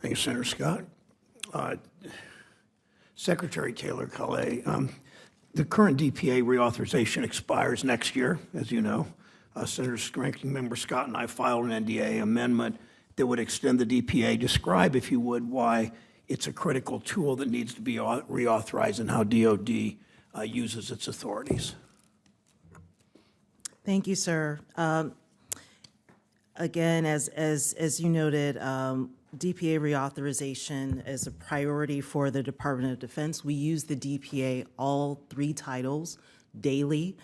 Thank you, Senator Scott. Secretary Taylor Colley, the current DPA reauthorization expires next year, as you know. Senator Ranking Member Scott and I filed an NDA amendment that would extend the DPA. Describe, if you would, why it's a critical tool that needs to be reauthorized and how DOD uses its authorities. Thank you, sir. Again, as you noted, DPA reauthorization is a priority for the Department of Defense. We use the DPA, all three titles, daily.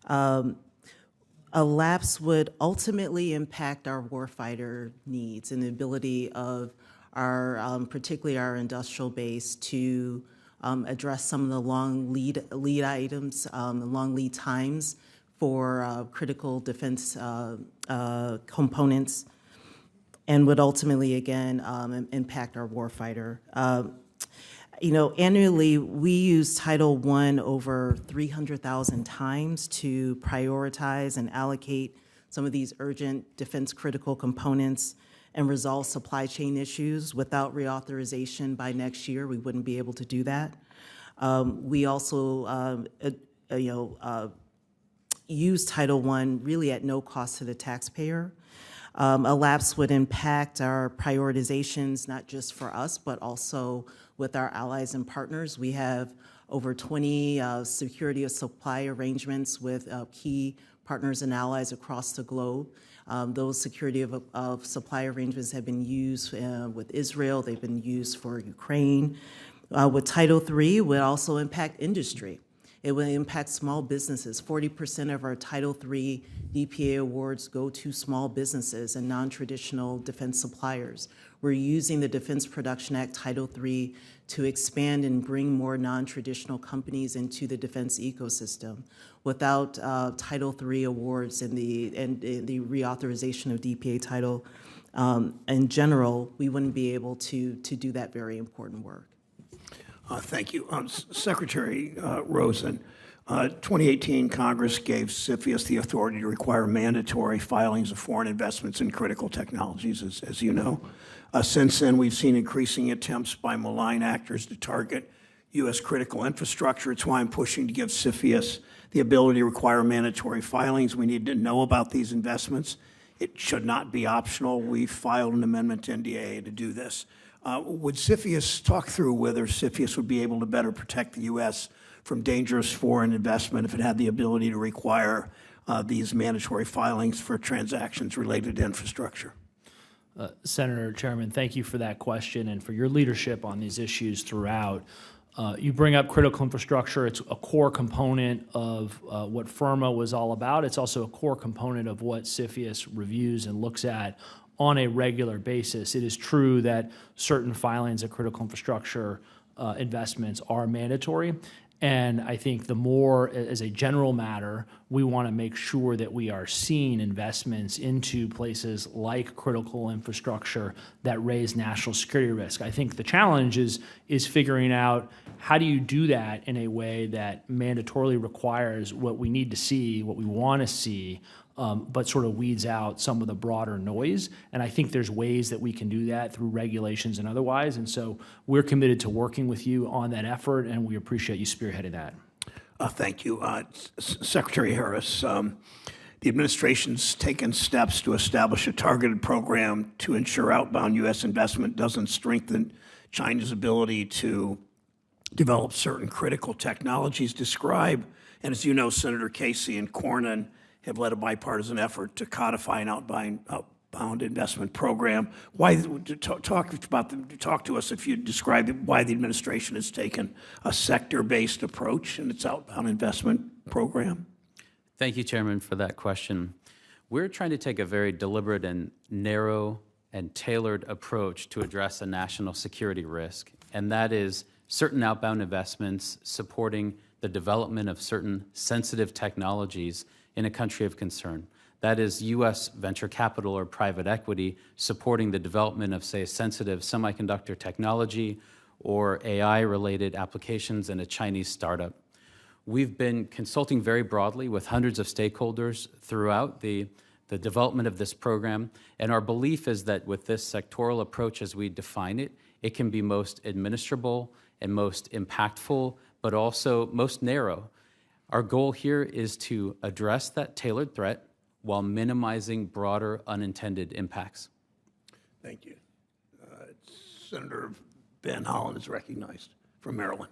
A lapse would ultimately impact our warfighter needs and the ability of our, particularly our industrial base, to address some of the long lead items, long lead times for critical defense components, and would ultimately, again, impact our warfighter. Annually, we use Title I over 300,000 times to prioritize and allocate some of these urgent defense critical components and resolve supply chain issues. Without reauthorization by next year, we wouldn't be able to do that. We also, use Title I really at no cost to the taxpayer. A lapse would impact our prioritizations, not just for us, but also with our allies and partners. We have over 20 security of supply arrangements with key partners and allies across the globe. Those security of supply arrangements have been used with Israel. They've been used for Ukraine. With Title III, would also impact industry. It will impact small businesses. 40% of our Title III DPA awards go to small businesses and non-traditional defense suppliers. We're using the Defense Production Act Title III to expand and bring more non-traditional companies into the defense ecosystem. Without Title III awards and the reauthorization of DPA title in general, we wouldn't be able to do that very important work. Thank you. Secretary Rosen, 2018 Congress gave CFIUS the authority to require mandatory filings of foreign investments in critical technologies, as you know. Since then, we've seen increasing attempts by malign actors to target U.S. critical infrastructure. It's why I'm pushing to give CFIUS the ability to require mandatory filings. We need to know about these investments. It should not be optional. We filed an amendment to NDAA to do this. Would CFIUS talk through whether CFIUS would be able to better protect the U.S. from dangerous foreign investment if it had the ability to require these mandatory filings for transactions related to infrastructure? Senator Chairman, thank you for that question and for your leadership on these issues throughout. You bring up critical infrastructure. It's a core component of what FIRMA was all about. It's also a core component of what CFIUS reviews and looks at on a regular basis. It is true that certain filings of critical infrastructure investments are mandatory. And I think the more, as a general matter, we want to make sure that we are seeing investments into places like critical infrastructure that raise national security risk. I think the challenge is figuring out how do you do that in a way that mandatorily requires what we need to see, what we want to see, but sort of weeds out some of the broader noise. And I think there's ways that we can do that through regulations and otherwise. And so we're committed to working with you on that effort, and we appreciate you spearheading that. Thank you. Secretary Harris, the administration's taken steps to establish a targeted program to ensure outbound U.S. investment doesn't strengthen China's ability to develop certain critical technologies. Describe, and as you know, Senator Casey and Cornyn have led a bipartisan effort to codify an outbound investment program. Why? Talk to us if you describe why the administration has taken a sector-based approach in its outbound investment program. Thank you, Chairman, for that question. We're trying to take a very deliberate and narrow and tailored approach to address a national security risk, and that is certain outbound investments supporting the development of certain sensitive technologies in a country of concern. That is U.S. venture capital or private equity supporting the development of, say, sensitive semiconductor technology or AI-related applications in a Chinese startup. We've been consulting very broadly with hundreds of stakeholders throughout the the development of this program. And our belief is that with this sectoral approach as we define it, it can be most administrable and most impactful, but also most narrow. Our goal here is to address that tailored threat while minimizing broader unintended impacts. Thank you. Senator Van Hollen is recognized from Maryland.